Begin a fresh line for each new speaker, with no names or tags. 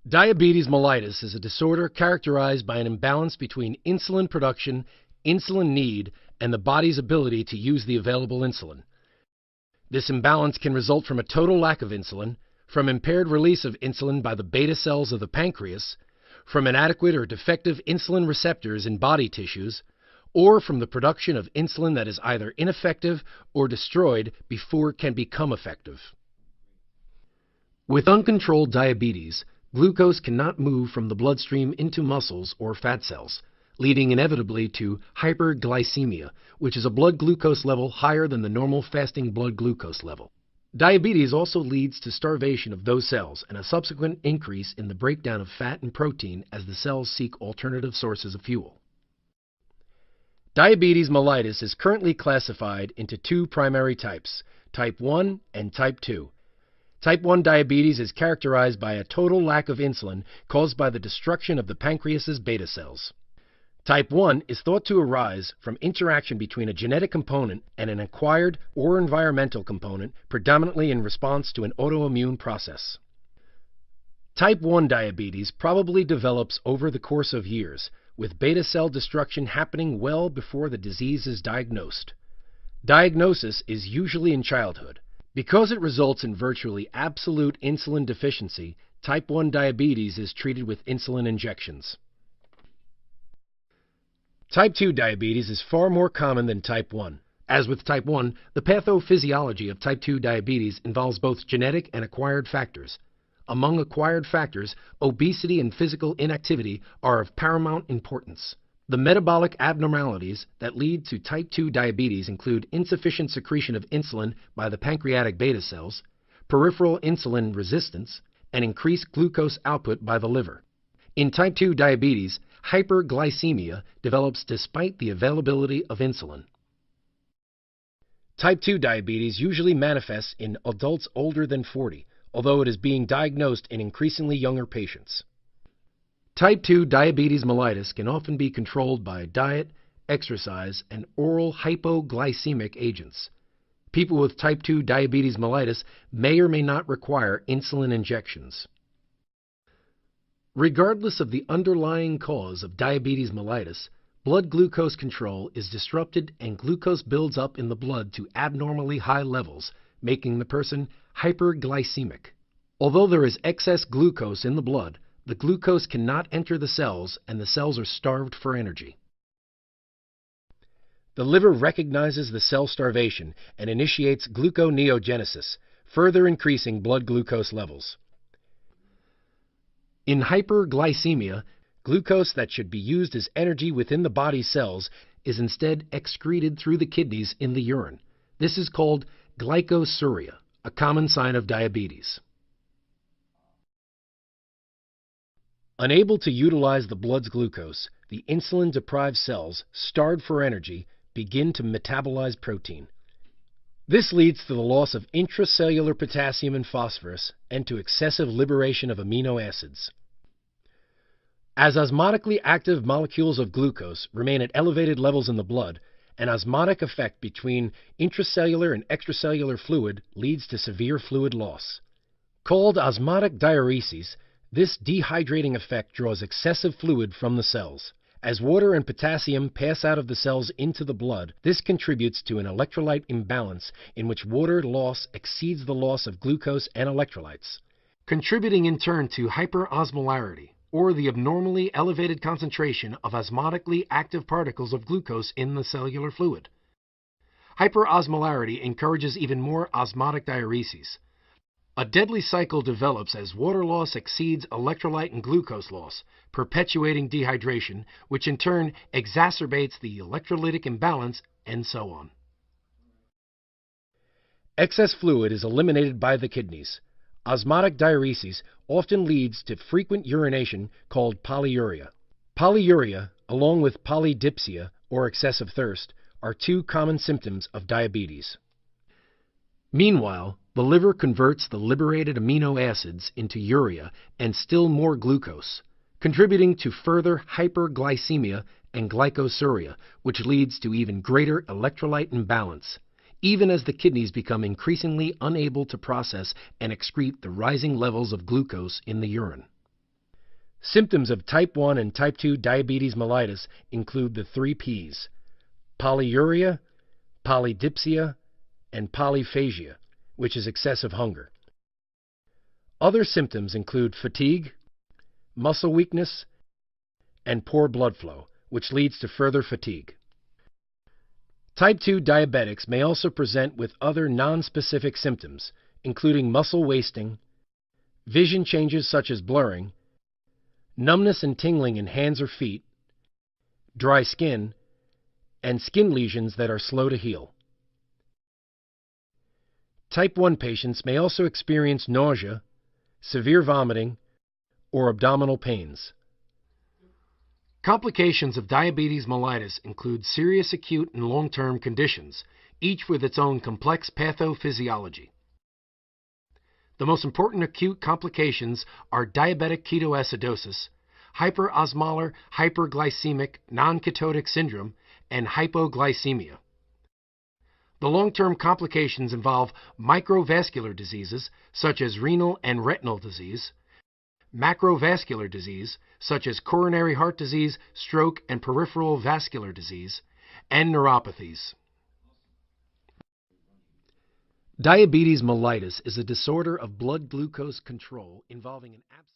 Diabetes mellitus is a disorder characterized by an imbalance between insulin production, insulin need, and the body's ability to use the available insulin. This imbalance can result from a total lack of insulin, from impaired release of insulin by the beta cells of the pancreas, from inadequate or defective insulin receptors in body tissues, or from the production of insulin that is either ineffective or destroyed before it can become effective. With uncontrolled diabetes, glucose cannot move from the bloodstream into muscles or fat cells, leading inevitably to hyperglycemia, which is a blood glucose level higher than the normal fasting blood glucose level. Diabetes also leads to starvation of those cells and a subsequent increase in the breakdown of fat and protein as the cells seek alternative sources of fuel. Diabetes mellitus is currently classified into two primary types, type 1 and type 2. Type 1 diabetes is characterized by a total lack of insulin caused by the destruction of the pancreas's beta cells. Type 1 is thought to arise from interaction between a genetic component and an acquired or environmental component, predominantly in response to an autoimmune process. Type 1 diabetes probably develops over the course of years, with beta cell destruction happening well before the disease is diagnosed. Diagnosis is usually in childhood. Because it results in virtually absolute insulin deficiency, type 1 diabetes is treated with insulin injections. Type 2 diabetes is far more common than type 1. As with type 1, the pathophysiology of type 2 diabetes involves both genetic and acquired factors. Among acquired factors, obesity and physical inactivity are of paramount importance. The metabolic abnormalities that lead to type 2 diabetes include insufficient secretion of insulin by the pancreatic beta cells, peripheral insulin resistance, and increased glucose output by the liver. In type 2 diabetes, hyperglycemia develops despite the availability of insulin. Type 2 diabetes usually manifests in adults older than 40, although it is being diagnosed in increasingly younger patients. Type 2 diabetes mellitus can often be controlled by diet, exercise, and oral hypoglycemic agents. People with type 2 diabetes mellitus may or may not require insulin injections. Regardless of the underlying cause of diabetes mellitus, blood glucose control is disrupted and glucose builds up in the blood to abnormally high levels, making the person hyperglycemic. Although there is excess glucose in the blood, the glucose cannot enter the cells and the cells are starved for energy. The liver recognizes the cell starvation and initiates gluconeogenesis, further increasing blood glucose levels. In hyperglycemia, glucose that should be used as energy within the body's cells is instead excreted through the kidneys in the urine. This is called glycosuria, a common sign of diabetes. Unable to utilize the blood's glucose, the insulin-deprived cells, starved for energy, begin to metabolize protein. This leads to the loss of intracellular potassium and phosphorus and to excessive liberation of amino acids. As osmotically active molecules of glucose remain at elevated levels in the blood, an osmotic effect between intracellular and extracellular fluid leads to severe fluid loss. Called osmotic diuresis, this dehydrating effect draws excessive fluid from the cells. As water and potassium pass out of the cells into the blood, this contributes to an electrolyte imbalance in which water loss exceeds the loss of glucose and electrolytes, contributing in turn to hyperosmolarity, or the abnormally elevated concentration of osmotically active particles of glucose in the cellular fluid. Hyperosmolarity encourages even more osmotic diuresis. A deadly cycle develops as water loss exceeds electrolyte and glucose loss, perpetuating dehydration, which in turn exacerbates the electrolytic imbalance, and so on. Excess fluid is eliminated by the kidneys. Osmotic diuresis often leads to frequent urination called polyuria. Polyuria, along with polydipsia, or excessive thirst, are two common symptoms of diabetes. Meanwhile, the liver converts the liberated amino acids into urea and still more glucose, contributing to further hyperglycemia and glycosuria, which leads to even greater electrolyte imbalance, even as the kidneys become increasingly unable to process and excrete the rising levels of glucose in the urine. Symptoms of type 1 and type 2 diabetes mellitus include the 3 Ps: polyuria, polydipsia, and polyphagia, which is excessive hunger. Other symptoms include fatigue, muscle weakness, and poor blood flow, which leads to further fatigue. Type 2 diabetics may also present with other nonspecific symptoms, including muscle wasting, vision changes such as blurring, numbness and tingling in hands or feet, dry skin, and skin lesions that are slow to heal. Type 1 patients may also experience nausea, severe vomiting, or abdominal pains. Complications of diabetes mellitus include serious acute and long-term conditions, each with its own complex pathophysiology. The most important acute complications are diabetic ketoacidosis, hyperosmolar hyperglycemic non-ketotic syndrome, and hypoglycemia. The long-term complications involve microvascular diseases such as renal and retinal disease, macrovascular disease such as coronary heart disease, stroke, and peripheral vascular disease, and neuropathies. Diabetes mellitus is a disorder of blood glucose control involving an absence